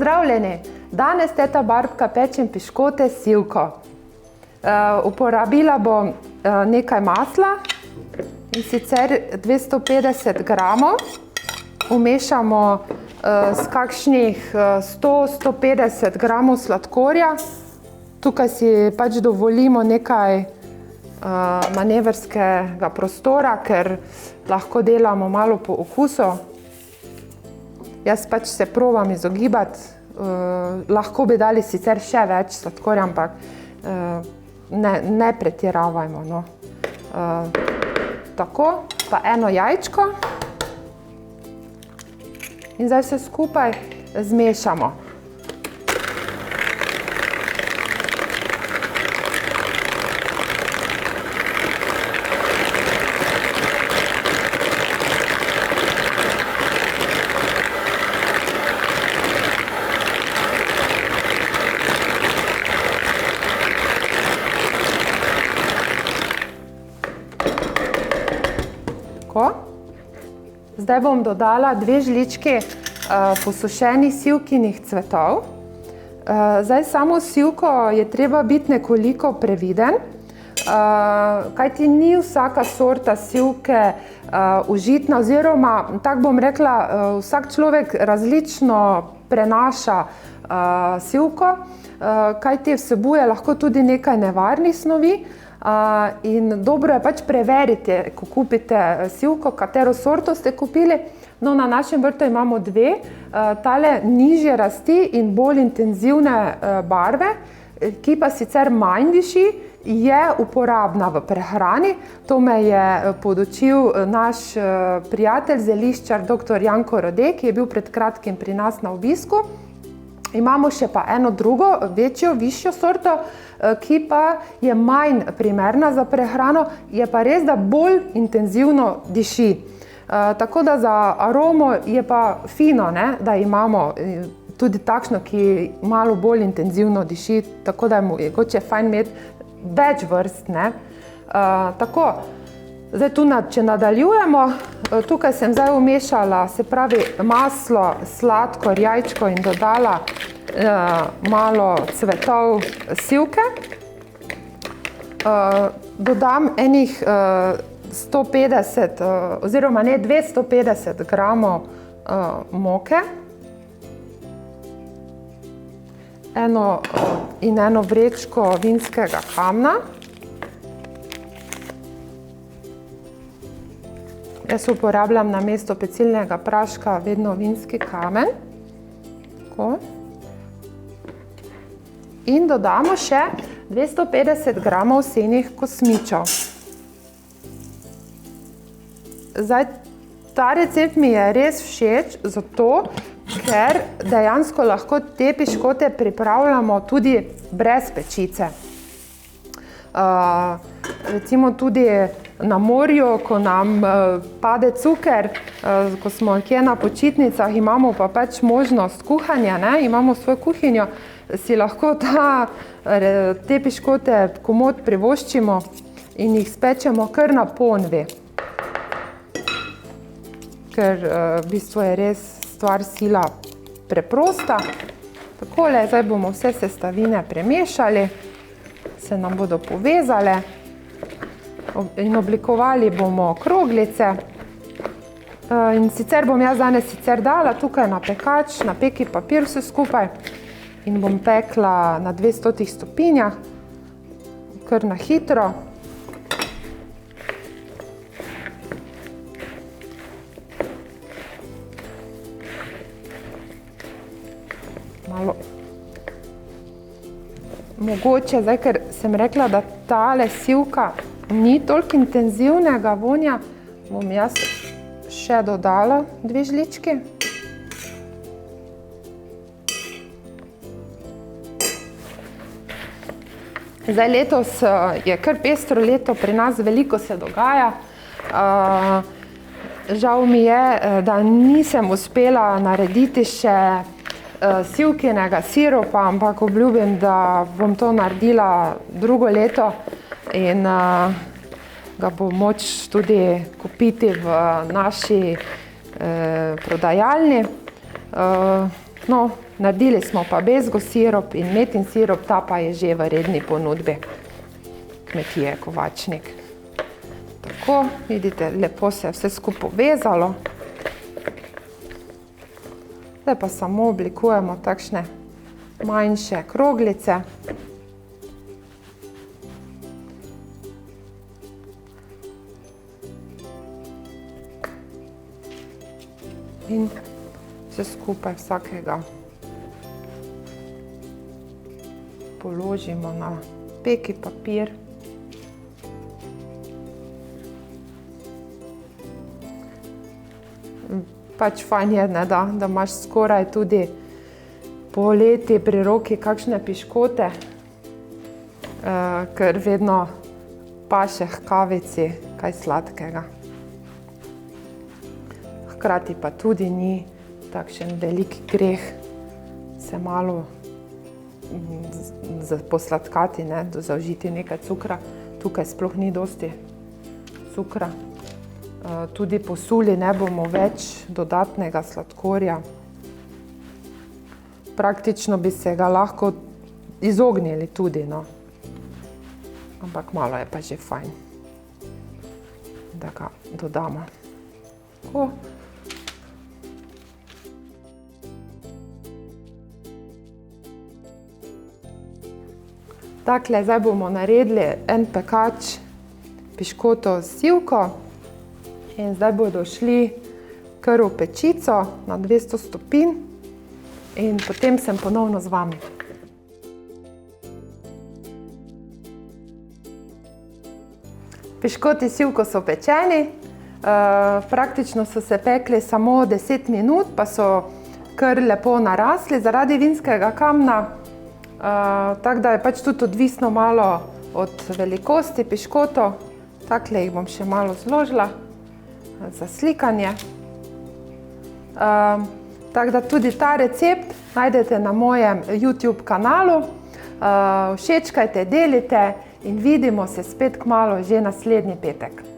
Pozdravljeni! Danes teta Barbka pečem piškote s sivko. Uporabila bom nekaj masla, in sicer 250 gramov. Umešamo s kakšnih 100-150 gramov sladkorja. Tukaj si pač dovolimo nekaj manevrskega prostora, ker lahko delamo malo po okusu. Jaz pač se probam izogibati, lahko bi dali sicer še več sladkorja, ampak ne pretiravajmo. No. Tako, pa eno jajčko in zdaj vse skupaj zmešamo. Zdaj bom dodala 2 žlički posušenih sivkinih cvetov. Zdaj samo sivko je treba biti nekoliko previden, kajti ni vsaka sorta sivke užitna, oziroma, tako bom rekla, vsak človek različno prenaša sivko, kajti vsebuje lahko tudi nekaj nevarnih snovi. In dobro je pač preveriti, ko kupite sivko, katero sorto ste kupili. No, na našem vrtu imamo 2, tale nižje rasti in bolj intenzivne barve, ki pa sicer manj diši, je uporabna v prehrani. To me je podučil naš prijatelj, zeliščar dr. Janko Rode, ki je bil pred kratkim pri nas na obisku. Imamo še pa eno drugo, večjo, višjo sorto, ki pa je manj primerna za prehrano, je pa res, da bolj intenzivno diši. Tako da za aromo je pa fino, ne, da imamo tudi takšno, ki malo bolj intenzivno diši, tako da je mogoče fajn imeti več vrst. Ne. Tako, zdaj tu, če nadaljujemo, tukaj sem zdaj umešala, se pravi, maslo, sladkor, jajčko in dodala malo cvetov sivke. Dodam enih 150 oziroma ne 250 gramov moke. Eno vrečko vinskega kamna. Jaz uporabljam namesto pecilnega praška vedno vinski kamen. Tako. In dodamo še 250 gramov senih kosmičev. Zdaj, ta recept mi je res všeč, zato, ker dejansko lahko te piškote pripravljamo tudi brez pečice. Recimo tudi na morju, ko nam pade cuker, ko smo kje na počitnicah, imamo pa pač možnost kuhanja, ne? Imamo svojo kuhinjo, si lahko te piškote komot privoščimo in jih spečemo kar na ponvi. Ker v bistvu je res stvar sila preprosta. Takole, zdaj bomo vse sestavine premešali, se nam bodo povezale in oblikovali bomo kroglice. In sicer bom jaz danes dala tukaj na pekač, na peki papir vse skupaj in bom pekla na 200 stopinjah, kar na hitro. Malo. Mogoče, zdaj, ker sem rekla, da tale sivka ni toliko intenzivnega vonja, bom jaz še dodala 2 žlički. Zdaj, letos je kar pestro leto, pri nas veliko se dogaja. Žal mi je, da nisem uspela narediti še sivkinega siropa, ampak obljubim, da bom to naredila drugo leto in ga bo moč tudi kupiti v naši prodajalni. No, Naredili smo pa bezgo sirup in metin sirup, ta pa je že v redni ponudbi kmetije Kovačnik. Tako, vidite, lepo se je vse skupaj povezalo. Zdaj pa samo oblikujemo takšne manjše kroglice. In vse skupaj vsakega položimo na peki papir. Pač fajn je, ne, da imaš skoraj tudi poleti pri roki kakšne piškote, ker vedno paše h kavici kaj sladkega. Hkrati pa tudi ni takšen velik greh se malo posladkati, ne, zaužiti nekaj cukra. Tukaj sploh ni dosti cukra. Tudi posuli ne bomo več dodatnega sladkorja. Praktično bi se ga lahko izognili tudi, no. Ampak malo je pa že fajn, da ga dodamo. Tako. Takle, zdaj bomo naredili en pekač piškotov s sivko in zdaj bodo šli kar v pečico na 200 stopinj in potem sem ponovno z vami. Piškoti s sivko so pečeni, praktično so se pekli samo 10 minut, pa so kar lepo narasli zaradi vinskega kamna. Tako da je pač tudi odvisno malo od velikosti piškotov. Takle jih bom še malo zložila za slikanje. Tako da tudi ta recept najdete na mojem YouTube kanalu. Všečkajte, delite in vidimo se spet kmalu že naslednji petek.